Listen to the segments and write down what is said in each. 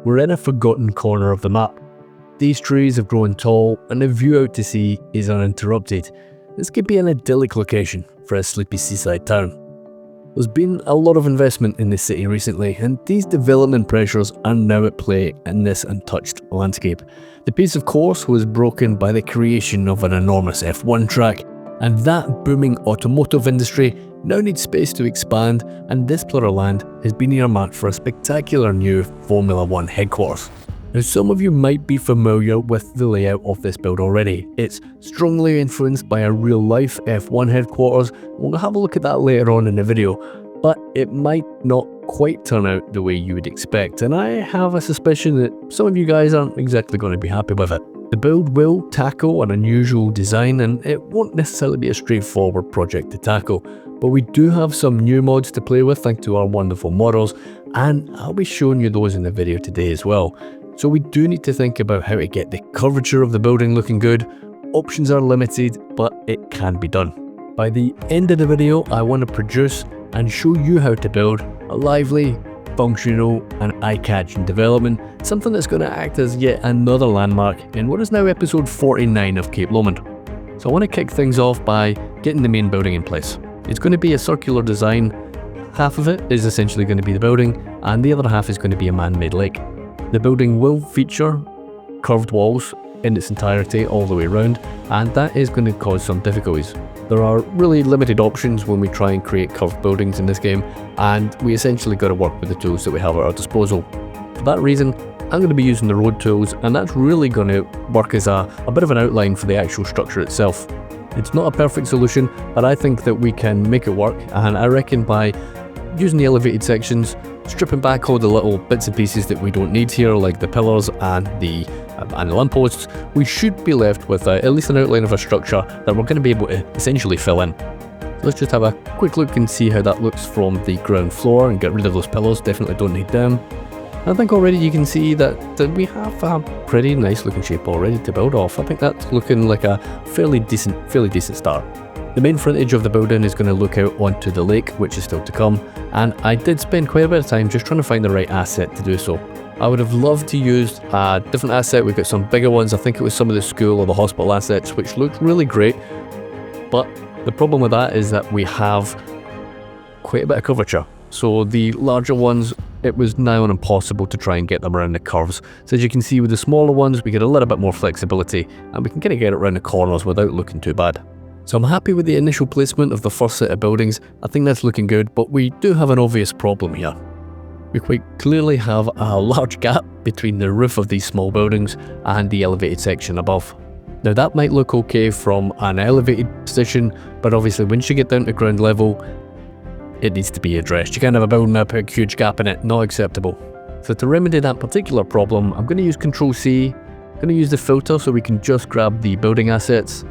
We're in a forgotten corner of the map. These trees have grown tall and the view out to sea is uninterrupted. This could be an idyllic location for a sleepy seaside town. There's been a lot of investment in this city recently, and these development pressures are now at play in this untouched landscape. The piece of course was broken by the creation of an enormous F1 track, and that booming automotive industry now needs space to expand, and this plot of land has been earmarked for a spectacular new Formula 1 headquarters. Now, some of you might be familiar with the layout of this build already. It's strongly influenced by a real-life F1 headquarters. We'll have a look at that later on in the video, but it might not quite turn out the way you would expect, and I have a suspicion that some of you guys aren't exactly going to be happy with it. The build will tackle an unusual design, and it won't necessarily be a straightforward project to tackle, but we do have some new mods to play with thanks to our wonderful models, and I'll be showing you those in the video today as well. So we do need to think about how to get the curvature of the building looking good. Options are limited, but it can be done. By the end of the video, I want to produce and show you how to build a lively, functional and eye-catching development, something that's going to act as yet another landmark in what is now episode 49 of Cape Lomond. So I want to kick things off by getting the main building in place. It's going to be a circular design. Half of it is essentially going to be the building, and the other half is going to be a man-made lake. The building will feature curved walls in its entirety all the way around, and that is going to cause some difficulties. There are really limited options when we try and create curved buildings in this game, and we essentially got to work with the tools that we have at our disposal. For that reason, I'm going to be using the road tools, and that's really going to work as a bit of an outline for the actual structure itself. It's not a perfect solution, but I think that we can make it work, and I reckon by using the elevated sections, stripping back all the little bits and pieces that we don't need here, like the pillars and the lampposts, we should be left with at least an outline of a structure that we're going to be able to essentially fill in. So let's just have a quick look and see how that looks from the ground floor and get rid of those pillars. Definitely don't need them. I think already you can see that we have a pretty nice looking shape already to build off. I think that's looking like a fairly decent start. The main frontage of the building is going to look out onto the lake, which is still to come, and I did spend quite a bit of time just trying to find the right asset to do so. I would have loved to use a different asset. We've got some bigger ones. I think it was some of the school or the hospital assets, which looked really great, but the problem with that is that we have quite a bit of curvature. So the larger ones, it was now impossible to try and get them around the curves. So as you can see with the smaller ones, we get a little bit more flexibility, and we can kind of get it around the corners without looking too bad. So I'm happy with the initial placement of the first set of buildings. I think that's looking good, but we do have an obvious problem here. We quite clearly have a large gap between the roof of these small buildings and the elevated section above. Now that might look okay from an elevated position, but obviously once you get down to ground level, it needs to be addressed. You can't have a building that put a huge gap in it, not acceptable. So to remedy that particular problem, I'm going to use Ctrl+C, I'm going to use the filter so we can just grab the building assets.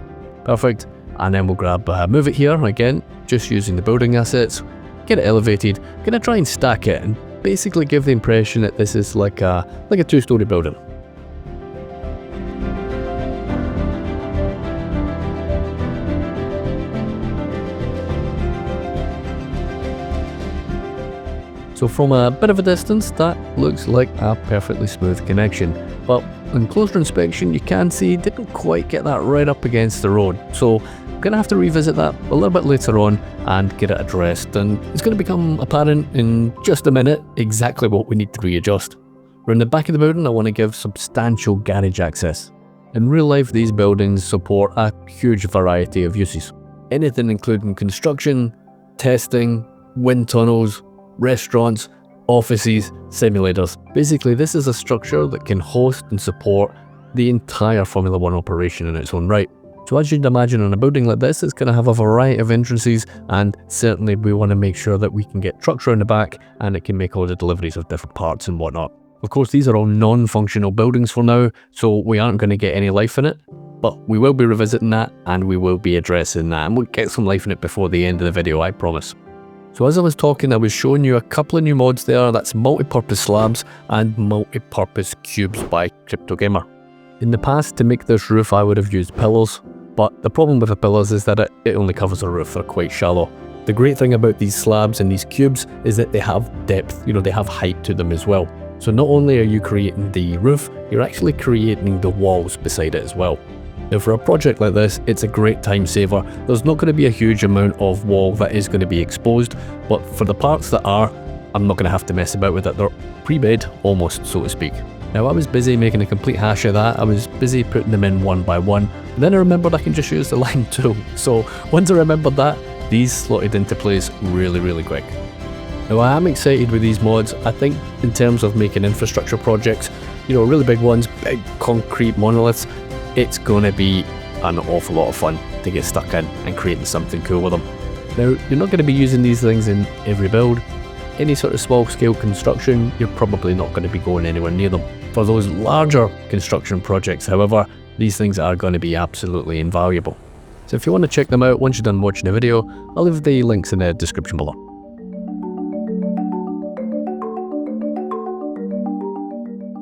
Perfect. And then we'll grab move it here again, just using the building assets, get it elevated. I'm going to try and stack it and basically give the impression that this is like a two-story building. So from a bit of a distance, that looks like a perfectly smooth connection, but on closer inspection you can see it didn't quite get that right up against the road. So I'm going to have to revisit that a little bit later on and get it addressed, and it's going to become apparent in just a minute exactly what we need to readjust. Around the back of the building I want to give substantial garage access. In real life these buildings support a huge variety of uses. Anything including construction, testing, wind tunnels, restaurants, offices, simulators. Basically this is a structure that can host and support the entire Formula 1 operation in its own right. So as you'd imagine on a building like this, it's going to have a variety of entrances, and certainly we want to make sure that we can get trucks around the back and it can make all the deliveries of different parts and whatnot. Of course these are all non-functional buildings for now, so we aren't going to get any life in it, but we will be revisiting that and we will be addressing that, and we'll get some life in it before the end of the video, I promise. So as I was talking, I was showing you a couple of new mods there. That's Multipurpose Slabs and Multipurpose Cubes by Cryptogamer. In the past, to make this roof I would have used pillars, but the problem with the pillars is that it only covers a roof. They're quite shallow. The great thing about these slabs and these cubes is that they have depth, they have height to them as well. So not only are you creating the roof, you're actually creating the walls beside it as well. Now for a project like this, it's a great time saver. There's not going to be a huge amount of wall that is going to be exposed, but for the parts that are, I'm not going to have to mess about with it. They're pre-made almost, so to speak. Now I was busy making a complete hash of that. I was busy putting them in one by one. And then I remembered I can just use the line tool. So once I remembered that, these slotted into place really quick. Now I am excited with these mods. I think in terms of making infrastructure projects, you know, really big ones, big concrete monoliths, it's going to be an awful lot of fun to get stuck in and creating something cool with them. Now you're not going to be using these things in every build. Any sort of small scale construction, you're probably not going to be going anywhere near them. For those larger construction projects, however, these things are going to be absolutely invaluable. So if you want to check them out once you're done watching the video, I'll leave the links in the description below.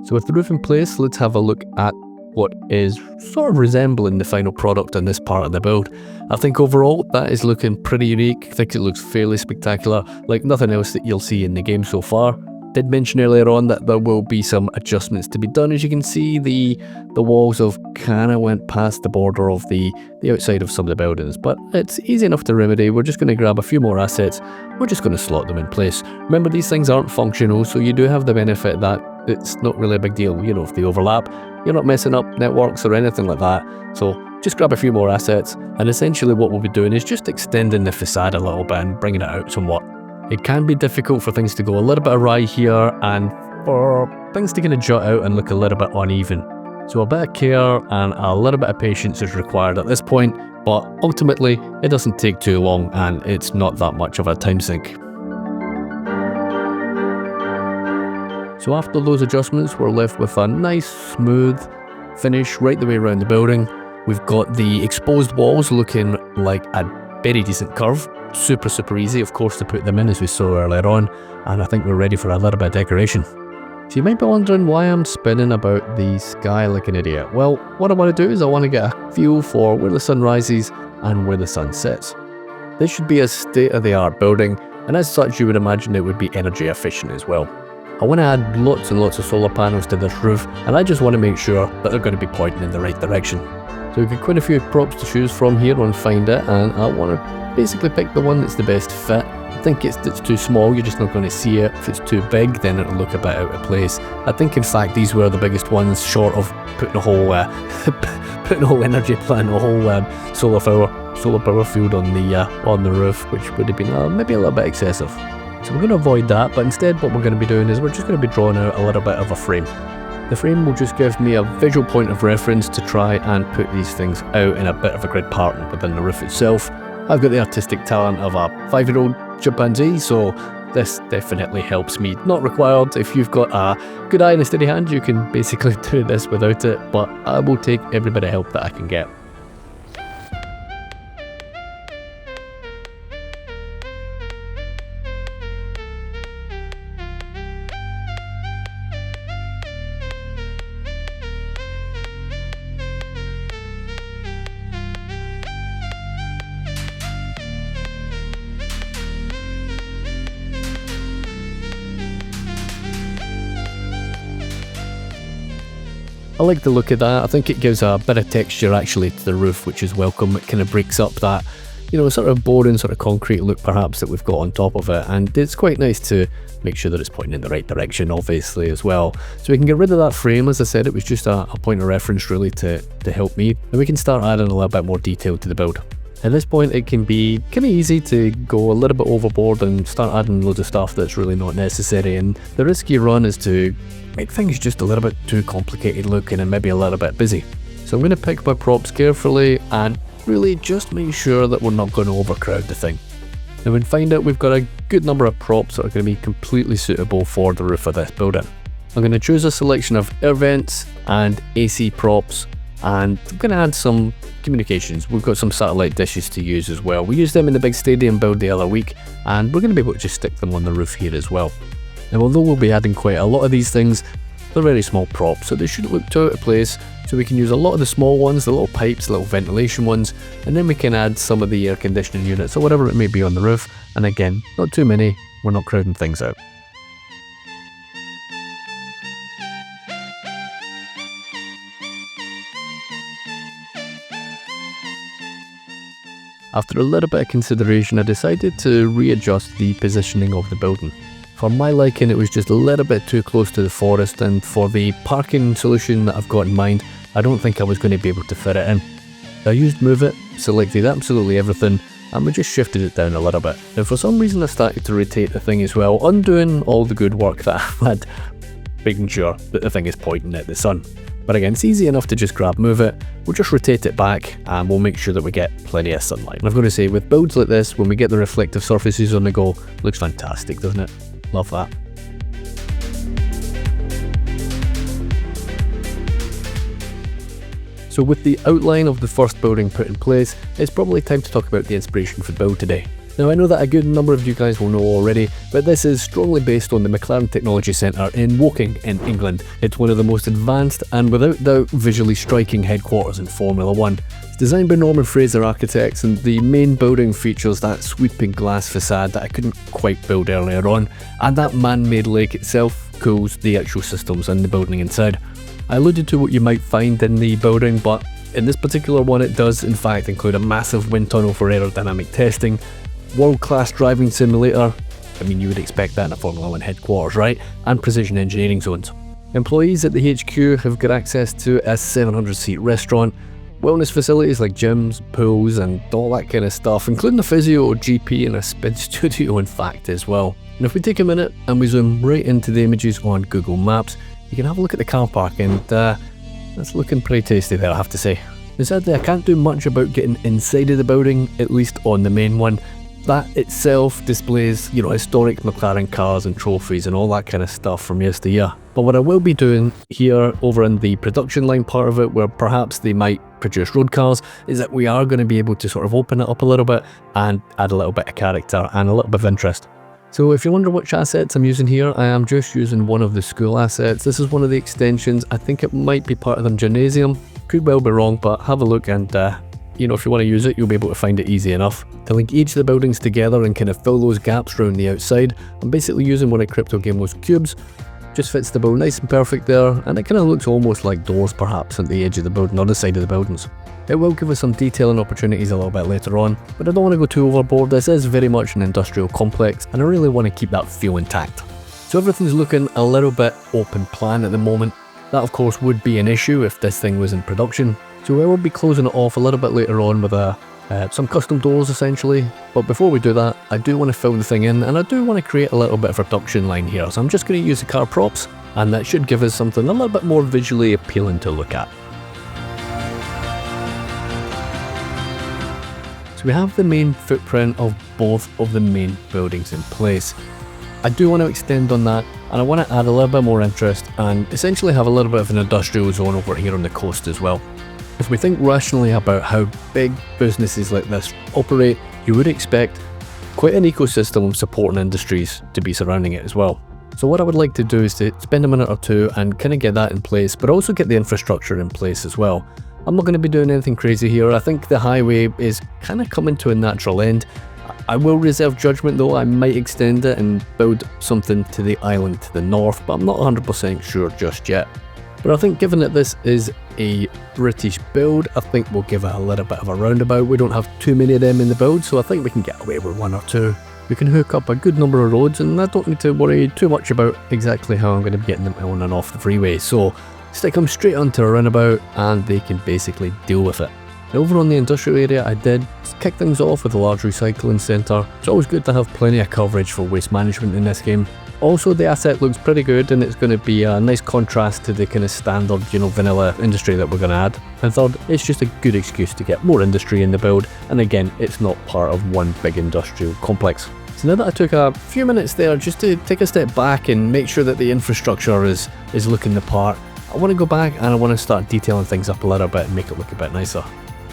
So with the roof in place, let's have a look at what is sort of resembling the final product on this part of the build. I think overall that is looking pretty unique. I think it looks fairly spectacular, like nothing else that you'll see in the game so far. Did mention earlier on that there will be some adjustments to be done. As you can see, the walls of kind of went past the border of the outside of some of the buildings, but it's easy enough to remedy. We're just going to grab a few more assets. We're just going to slot them in place. Remember, these things aren't functional, so you do have the benefit that it's not really a big deal. You know, if they overlap, you're not messing up networks or anything like that. So just grab a few more assets, and essentially what we'll be doing is just extending the facade a little bit and bringing it out somewhat. It can be difficult for things to go a little bit awry here and for things to kind of jut out and look a little bit uneven. So a bit of care and a little bit of patience is required at this point, but ultimately it doesn't take too long and it's not that much of a time sink. So after those adjustments, we're left with a nice smooth finish right the way around the building. We've got the exposed walls looking like a very decent curve. Super easy, of course, to put them in as we saw earlier on, and I think we're ready for a little bit of decoration. So you might be wondering why I'm spinning about the sky like an idiot. Well, what I want to do is I want to get a feel for where the sun rises and where the sun sets. This should be a state-of-the-art building, and as such you would imagine it would be energy efficient as well. I want to add lots and lots of solar panels to this roof, and I just want to make sure that they're going to be pointing in the right direction. So we've got quite a few props to choose from here on Find It, and I want to basically pick the one that's the best fit. I think it's too small, you're just not going to see it. If it's too big, then it'll look a bit out of place. I think in fact these were the biggest ones, short of putting a whole energy plant, a whole solar power field on the roof, which would have been maybe a little bit excessive. So we're going to avoid that, but instead what we're going to be doing is we're just going to be drawing out a little bit of a frame. The frame will just give me a visual point of reference to try and put these things out in a bit of a grid pattern within the roof itself. I've got the artistic talent of a 5-year-old chimpanzee, so this definitely helps me. Not required. If you've got a good eye and a steady hand, you can basically do this without it, but I will take every bit of help that I can get. I like the look of that. I think it gives a bit of texture actually to the roof, which is welcome. It kind of breaks up that, you know, sort of boring sort of concrete look perhaps that we've got on top of it, and it's quite nice to make sure that it's pointing in the right direction obviously as well. So we can get rid of that frame. As I said, it was just a point of reference really to help me, and we can start adding a little bit more detail to the build. At this point it can be kind of easy to go a little bit overboard and start adding loads of stuff that's really not necessary, and the risk you run is to make things just a little bit too complicated looking and maybe a little bit busy. So I'm going to pick my props carefully and really just make sure that we're not going to overcrowd the thing. Now in Find It, we've got a good number of props that are going to be completely suitable for the roof of this building. I'm going to choose a selection of air vents and AC props, and I'm going to add some communications. We've got some satellite dishes to use as well. We used them in the big stadium build the other week, and we're going to be able to just stick them on the roof here as well. Now although we'll be adding quite a lot of these things, they're very small props, so they shouldn't look too out of place. So we can use a lot of the small ones, the little pipes, the little ventilation ones, and then we can add some of the air conditioning units or whatever it may be on the roof. And again, not too many, we're not crowding things out. After a little bit of consideration, I decided to readjust the positioning of the building. For my liking, it was just a little bit too close to the forest, and for the parking solution that I've got in mind, I don't think I was going to be able to fit it in. I used Move It, selected absolutely everything, and we just shifted it down a little bit. Now for some reason I started to rotate the thing as well, undoing all the good work that I had, making sure that the thing is pointing at the sun. But again, it's easy enough to just grab Move It, we'll just rotate it back and we'll make sure that we get plenty of sunlight. And I've got to say, with builds like this, when we get the reflective surfaces on the go, it looks fantastic, doesn't it? Love that. So with the outline of the first building put in place, it's probably time to talk about the inspiration for the build today. Now I know that a good number of you guys will know already, but this is strongly based on the McLaren Technology Centre in Woking in England. It's one of the most advanced and without doubt visually striking headquarters in Formula 1. It's designed by Norman Fraser Architects, and the main building features that sweeping glass facade that I couldn't quite build earlier on, and that man-made lake itself cools the actual systems in the building inside. I alluded to what you might find in the building, but in this particular one it does in fact include a massive wind tunnel for aerodynamic testing, world-class driving simulator, I mean you would expect that in a Formula 1 headquarters, right? And precision engineering zones. Employees at the HQ have got access to a 700-seat restaurant, wellness facilities like gyms, pools and all that kind of stuff, including a physio, GP and a spin studio in fact as well. And if we take a minute and we zoom right into the images on Google Maps, you can have a look at the car park, and that's looking pretty tasty there, I have to say. And sadly I can't do much about getting inside of the building, at least on the main one. That itself displays, historic McLaren cars and trophies and all that kind of stuff from yesteryear. But what I will be doing here over in the production line part of it, where perhaps they might produce road cars, is that we are going to be able to sort of open it up a little bit and add a little bit of character and a little bit of interest. So if you wonder which assets I'm using here, I am just using one of the school assets. This is one of the extensions. I think it might be part of the gymnasium. Could well be wrong, but have a look and if you want to use it, you'll be able to find it easy enough. To link each of the buildings together and kind of fill those gaps around the outside, I'm basically using one of Cryptogamer's cubes. Just fits the build nice and perfect there, and it kind of looks almost like doors perhaps at the edge of the building, on the side of the buildings. It will give us some detailing opportunities a little bit later on, but I don't want to go too overboard. This is very much an industrial complex and I really want to keep that feel intact. So everything's looking a little bit open plan at the moment. That of course would be an issue if this thing was in production. So I will be closing it off a little bit later on with some custom doors essentially. But before we do that, I do want to fill the thing in, and I do want to create a little bit of a production line here. So I'm just going to use the car props, and that should give us something a little bit more visually appealing to look at. So we have the main footprint of both of the main buildings in place. I do want to extend on that, and I want to add a little bit more interest and essentially have a little bit of an industrial zone over here on the coast as well. If we think rationally about how big businesses like this operate, you would expect quite an ecosystem of supporting industries to be surrounding it as well. So what I would like to do is to spend a minute or two and kind of get that in place, but also get the infrastructure in place as well. I'm not going to be doing anything crazy here. I think the highway is kind of coming to a natural end. I will reserve judgment though. I might extend it and build something to the island to the north, but I'm not 100% sure just yet. But I think given that this is a British build, I think we'll give it a little bit of a roundabout. We don't have too many of them in the build, so I think we can get away with one or two. We can hook up a good number of roads, and I don't need to worry too much about exactly how I'm going to be getting them on and off the freeway. So stick them straight onto a roundabout and they can basically deal with it. Over on the industrial area, I did kick things off with a large recycling centre. It's always good to have plenty of coverage for waste management in this game. Also, the asset looks pretty good, and it's going to be a nice contrast to the kind of standard, vanilla industry that we're going to add. And third, it's just a good excuse to get more industry in the build, and again, it's not part of one big industrial complex. So now that I took a few minutes there just to take a step back and make sure that the infrastructure is looking the part, I want to go back and I want to start detailing things up a little bit and make it look a bit nicer.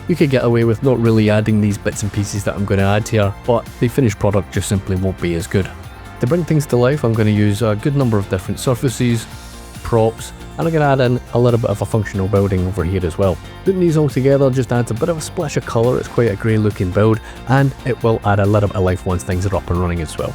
You could get away with not really adding these bits and pieces that I'm going to add here, but the finished product just simply won't be as good. To bring things to life, I'm going to use a good number of different surfaces, props, and I'm going to add in a little bit of a functional building over here as well. Putting these all together just adds a bit of a splash of colour. It's quite a grey looking build, and it will add a little bit of life once things are up and running as well.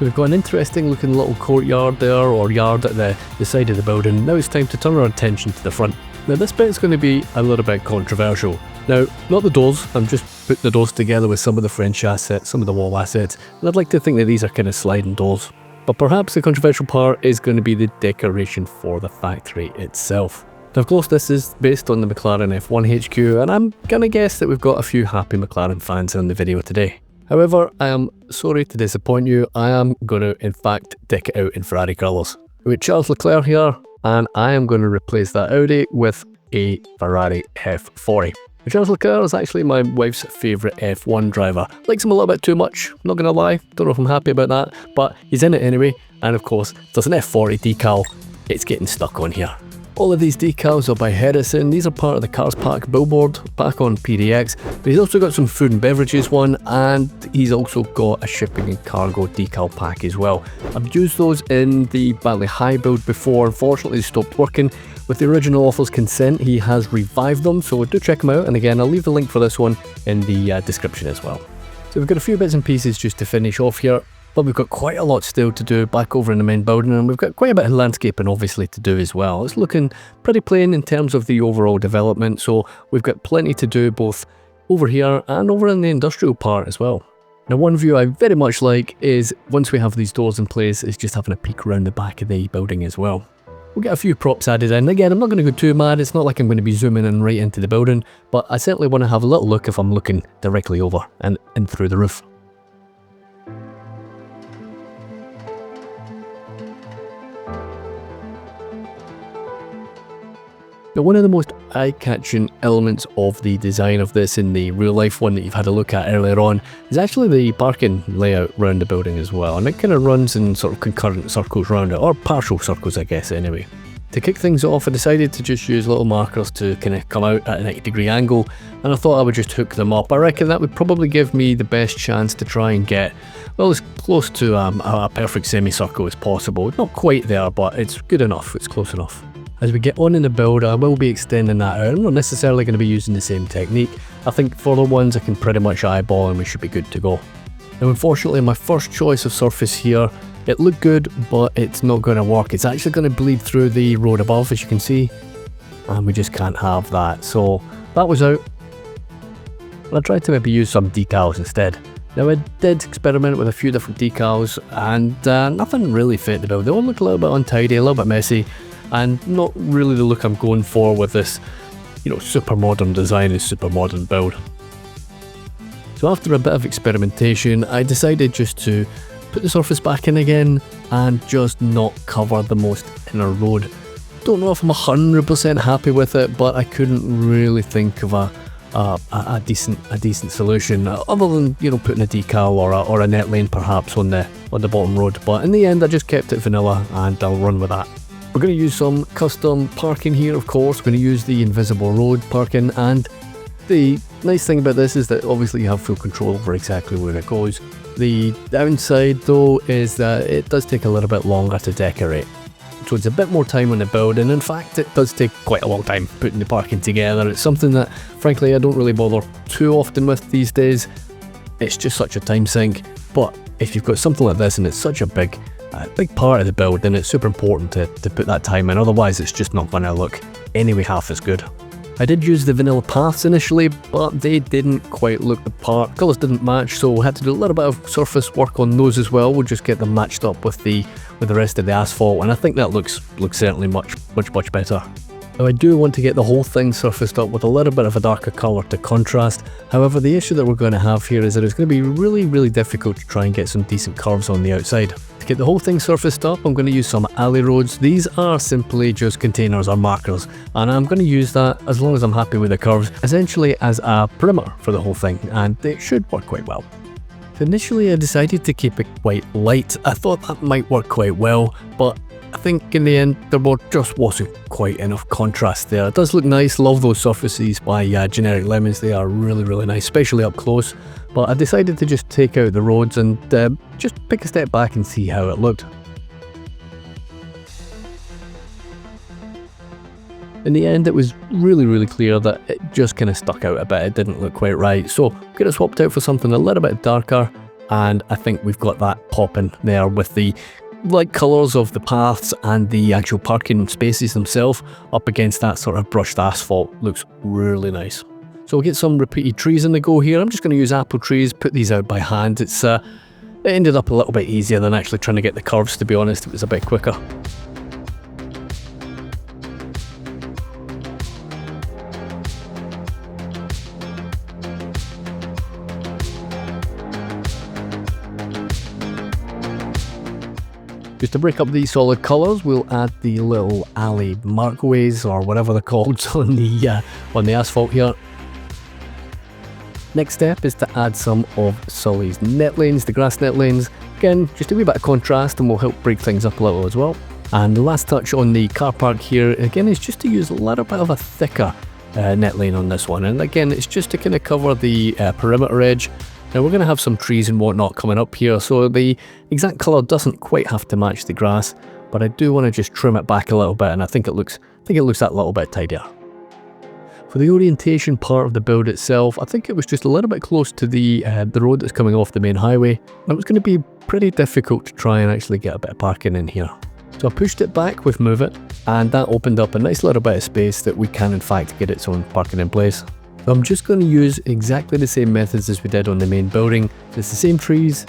So we've got an interesting looking little courtyard there, or yard at the side of the building. Now it's time to turn our attention to the front. Now this bit's going to be a little bit controversial. Now, not the doors, I'm just putting the doors together with some of the French assets, some of the wall assets, and I'd like to think that these are kind of sliding doors. But perhaps the controversial part is going to be the decoration for the factory itself. Now of course this is based on the McLaren F1 HQ, and I'm gonna guess that we've got a few happy McLaren fans on the video today. However, I am sorry to disappoint you, I am going to in fact deck it out in Ferrari colours. With Charles Leclerc here, and I am going to replace that Audi with a Ferrari F40. Charles Leclerc is actually my wife's favourite F1 driver. Likes him a little bit too much, not gonna lie, don't know if I'm happy about that, but he's in it anyway, and of course there's an F40 decal, it's getting stuck on here. All of these decals are by Harrison. These are part of the Cars Pack Billboard, back on PDX, but he's also got some food and beverages one, and he's also got a shipping and cargo decal pack as well. I've used those in the Bentley High build before, unfortunately they stopped working. With the original author's consent, he has revived them, so do check them out, and again I'll leave the link for this one in the description as well. So we've got a few bits and pieces just to finish off here, but we've got quite a lot still to do back over in the main building, and we've got quite a bit of landscaping obviously to do as well. It's looking pretty plain in terms of the overall development, so we've got plenty to do both over here and over in the industrial part as well. Now one view I very much like is, once we have these doors in place, is just having a peek around the back of the building as well. We'll get a few props added in. Again, I'm not going to go too mad, it's not like I'm going to be zooming in right into the building, but I certainly want to have a little look if I'm looking directly over and in through the roof. Now one of the most eye-catching elements of the design of this in the real-life one that you've had a look at earlier on is actually the parking layout around the building as well, and it kind of runs in sort of concurrent circles around it, or partial circles I guess anyway. To kick things off, I decided to just use little markers to kind of come out at a 90-degree angle, and I thought I would just hook them up. I reckon that would probably give me the best chance to try and get, well, as close to a perfect semicircle as possible. Not quite there, but it's good enough, it's close enough. As we get on in the build, I will be extending that out. I'm not necessarily going to be using the same technique. I think for the ones I can pretty much eyeball and we should be good to go. Now unfortunately my first choice of surface here, it looked good but it's not going to work. It's actually going to bleed through the road above, as you can see, and we just can't have that. So that was out. I tried to maybe use some decals instead. Now I did experiment with a few different decals and nothing really fit the build. They all look a little bit untidy, a little bit messy, and not really the look I'm going for with this, you know, super modern design and super modern build. So after a bit of experimentation, I decided just to put the surface back in again and just not cover the most inner road. Don't know if I'm 100% happy with it, but I couldn't really think of a decent solution other than, you know, putting a decal or a net lane perhaps on the bottom road. But in the end I just kept it vanilla and I'll run with that. We're going to use some custom parking here, of course. We're going to use the invisible road parking, and the nice thing about this is that obviously you have full control over exactly where it goes. The downside though is that it does take a little bit longer to decorate. So it's a bit more time on the build, and in fact it does take quite a long time putting the parking together. It's something that frankly I don't really bother too often with these days. It's just such a time sink, but if you've got something like this and it's such a big part of the build, then it's super important to put that time in, otherwise it's just not going to look anyway half as good. I did use the vanilla paths initially, but they didn't quite look the part. Colours didn't match, so we had to do a little bit of surface work on those as well. We'll just get them matched up with the rest of the asphalt, and I think that looks certainly much better. Now I do want to get the whole thing surfaced up with a little bit of a darker colour to contrast. However, the issue that we're going to have here is that it's going to be really difficult to try and get some decent curves on the outside. To get the whole thing surfaced up, I'm going to use some alley roads. These are simply just containers or markers, and I'm going to use that as long as I'm happy with the curves, essentially as a perimeter for the whole thing, and they should work quite well. So initially I decided to keep it quite light. I thought that might work quite well, but I think in the end there just wasn't quite enough contrast there. It does look nice, love those surfaces by Generic Lemons, they are really nice, especially up close. But I decided to just take out the roads and just pick a step back and see how it looked. In the end it was really clear that it just kind of stuck out a bit, it didn't look quite right. So get it swapped out for something a little bit darker, and I think we've got that popping there with the light colours of the paths and the actual parking spaces themselves up against that sort of brushed asphalt. Looks really nice. So we'll get some repeated trees in the go here. I'm just going to use apple trees, put these out by hand. It ended up a little bit easier than actually trying to get the curves, to be honest. It was a bit quicker. Just to break up these solid colours, we'll add the little alley markways, or whatever they're called, on the asphalt here. Next step is to add some of Sully's net lanes, the grass net lanes. Again, just a wee bit of contrast and will help break things up a little as well. And the last touch on the car park here, again, is just to use a little bit of a thicker net lane on this one. And again, it's just to kind of cover the perimeter edge. Now we're going to have some trees and whatnot coming up here, so the exact colour doesn't quite have to match the grass, but I do want to just trim it back a little bit, and I think it looks that little bit tidier. For the orientation part of the build itself, I think it was just a little bit close to the road that's coming off the main highway. It was going to be pretty difficult to try and actually get a bit of parking in here. So I pushed it back with Move It, and that opened up a nice little bit of space that we can in fact get its own parking in place. So I'm just going to use exactly the same methods as we did on the main building. It's the same trees,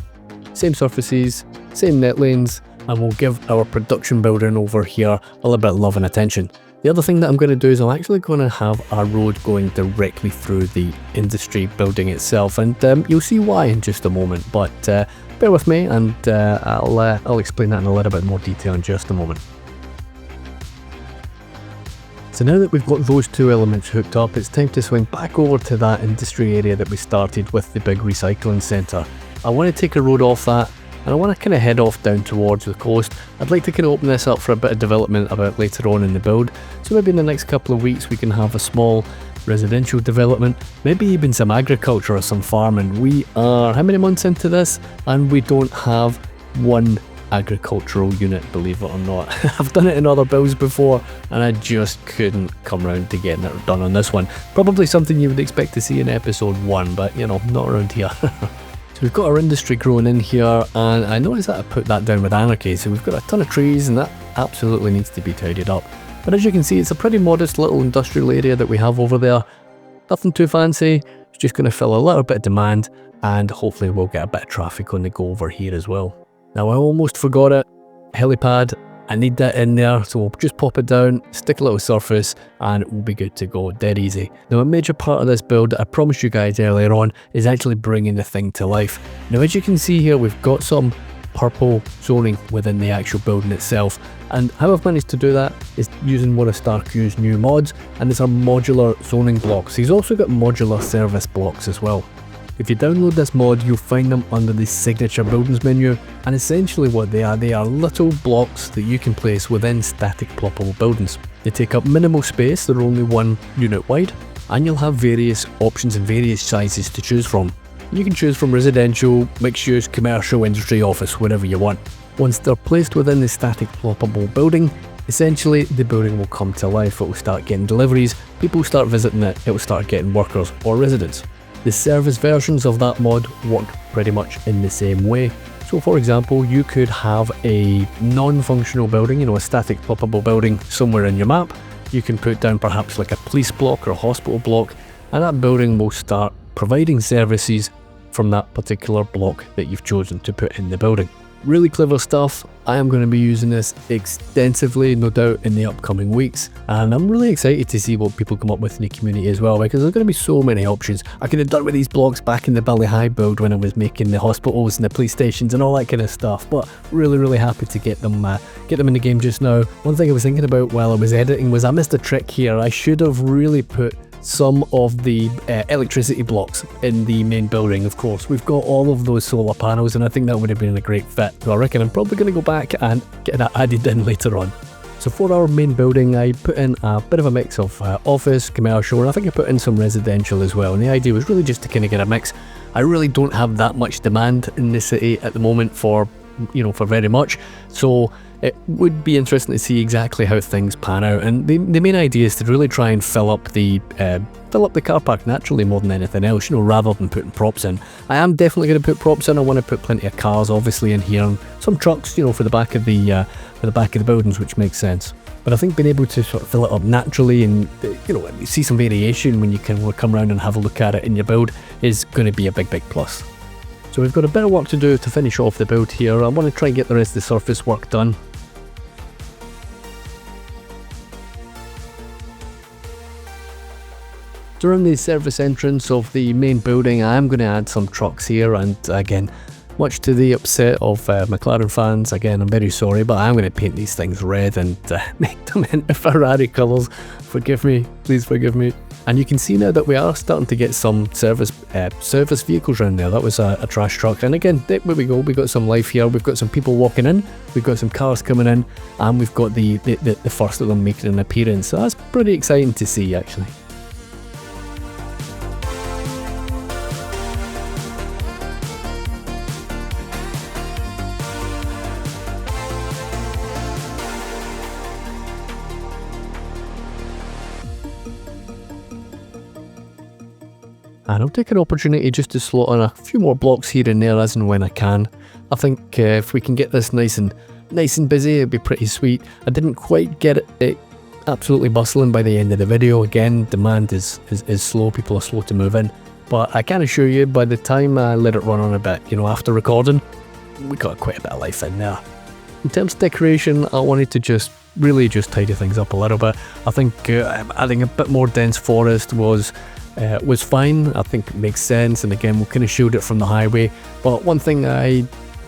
same surfaces, same net lanes, and we'll give our production building over here a little bit of love and attention. The other thing that I'm going to do is I'm actually going to have our road going directly through the industry building itself, and you'll see why in just a moment, but bear with me, and I'll explain that in a little bit more detail in just a moment. So now that we've got those two elements hooked up, it's time to swing back over to that industry area that we started with the big recycling centre. I want to take a road off that, and I want to kind of head off down towards the coast. I'd like to kind of open this up for a bit of development about later on in the build. So maybe in the next couple of weeks we can have a small residential development, maybe even some agriculture or some farming. We are how many months into this, and we don't have one agricultural unit, believe it or not. I've done it in other builds before, and I just couldn't come around to getting it done on this one. Probably something you would expect to see in episode 1, but you know, not around here. So we've got our industry growing in here, and I noticed that I put that down with anarchy, so we've got a ton of trees, and that absolutely needs to be tidied up. But as you can see, it's a pretty modest little industrial area that we have over there. Nothing too fancy, it's just going to fill a little bit of demand, and hopefully we'll get a bit of traffic on the go over here as well. Now I almost forgot it, helipad, I need that in there, so we'll just pop it down, stick a little surface, and we'll be good to go, dead easy. Now a major part of this build that I promised you guys earlier on is actually bringing the thing to life. Now as you can see here, we've got some purple zoning within the actual building itself, and how I've managed to do that is using one of StarQ's new mods, and it's our modular zoning blocks. He's also got modular service blocks as well. If you download this mod, you'll find them under the signature buildings menu, and essentially what they are little blocks that you can place within static ploppable buildings. They take up minimal space, they're only 1 unit wide, and you'll have various options and various sizes to choose from. You can choose from residential, mixed use, commercial, industry, office, whatever you want. Once they're placed within the static ploppable building, essentially the building will come to life. It will start getting deliveries, people will start visiting it, it will start getting workers or residents. The service versions of that mod work pretty much in the same way. So for example, you could have a non-functional building, you know, a static ploppable building somewhere in your map. You can put down perhaps like a police block or a hospital block, and that building will start providing services from that particular block that you've chosen to put in the building. Really clever stuff. I am going to be using this extensively, no doubt, in the upcoming weeks, and I'm really excited to see what people come up with in the community as well, because there's going to be so many options. I could have done with these blocks back in the Bally High build when I was making the hospitals and the police stations and all that kind of stuff, but really happy to get them in the game just now. One thing I was thinking about while I was editing was I missed a trick here. I should have really put some of the electricity blocks in the main building. Of course, we've got all of those solar panels, and I think that would have been a great fit. So I reckon I'm probably going to go back and get that added in later on. So for our main building, I put in a bit of a mix of office, commercial, and I think I put in some residential as well. And the idea was really just to kind of get a mix. I really don't have that much demand in the city at the moment for for very much. So it would be interesting to see exactly how things pan out. And the main idea is to really try and fill up the car park naturally more than anything else, rather than putting props in. I am definitely going to put props in. I want to put plenty of cars obviously in here, and some trucks, for the back of the buildings, which makes sense. But I think being able to sort of fill it up naturally and see some variation when you can come around and have a look at it in your build is going to be a big plus. So we've got a bit of work to do to finish off the build here. I want to try and get the rest of the surface work done. Around the service entrance of the main building, I am going to add some trucks here, and again, much to the upset of McLaren fans, again, I'm very sorry, but I'm going to paint these things red and make them into Ferrari colours. Forgive me, please forgive me. And you can see now that we are starting to get some service vehicles around there. That was a trash truck, and again, there we go, we've got some life here, we've got some people walking in, we've got some cars coming in, and we've got the first of them making an appearance, so that's pretty exciting to see actually. And I'll take an opportunity just to slot on a few more blocks here and there as and when I can. I think if we can get this nice and busy, it'd be pretty sweet. I didn't quite get it absolutely bustling by the end of the video. Again, demand is slow, people are slow to move in. But I can assure you, by the time I let it run on a bit, after recording, we got quite a bit of life in there. In terms of decoration, I wanted to really tidy things up a little bit. I think adding a bit more dense forest was fine. I think it makes sense, and again, we kind of showed it from the highway. But one thing I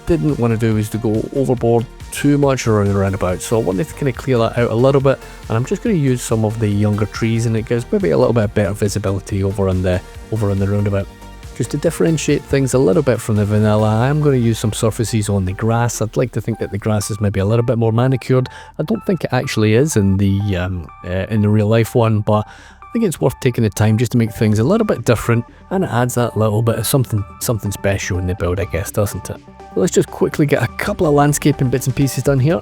didn't want to do is to go overboard too much around the roundabout, so I wanted to kind of clear that out a little bit, and I'm just going to use some of the younger trees, and it gives maybe a little bit better visibility over on the roundabout. Just to differentiate things a little bit from the vanilla, I'm going to use some surfaces on the grass. I'd like to think that the grass is maybe a little bit more manicured. I don't think it actually is in the real life one, but I think it's worth taking the time just to make things a little bit different, and it adds that little bit of something special in the build, I guess, doesn't it? So let's just quickly get a couple of landscaping bits and pieces done here.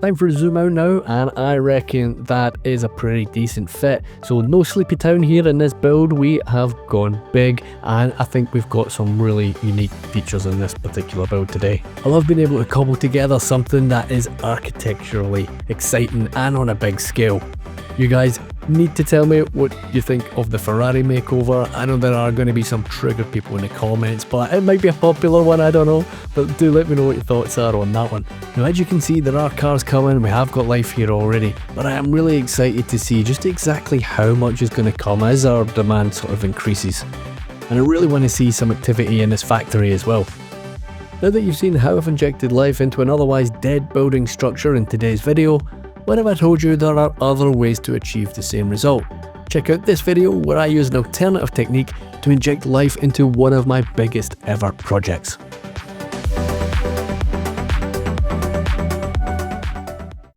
Time for a zoom out now, and I reckon that is a pretty decent fit. So no sleepy town here in this build. We have gone big, and I think we've got some really unique features in this particular build today. I love being able to cobble together something that is architecturally exciting and on a big scale. You guys need to tell me what you think of the Ferrari makeover. I know there are going to be some triggered people in the comments, but it might be a popular one, I don't know. But do let me know what your thoughts are on that one. Now, as you can see, there are cars coming, we have got life here already, but I am really excited to see just exactly how much is going to come as our demand sort of increases. And I really want to see some activity in this factory as well. Now that you've seen how I've injected life into an otherwise dead building structure in today's video, what have I told you there are other ways to achieve the same result? Check out this video where I use an alternative technique to inject life into one of my biggest ever projects.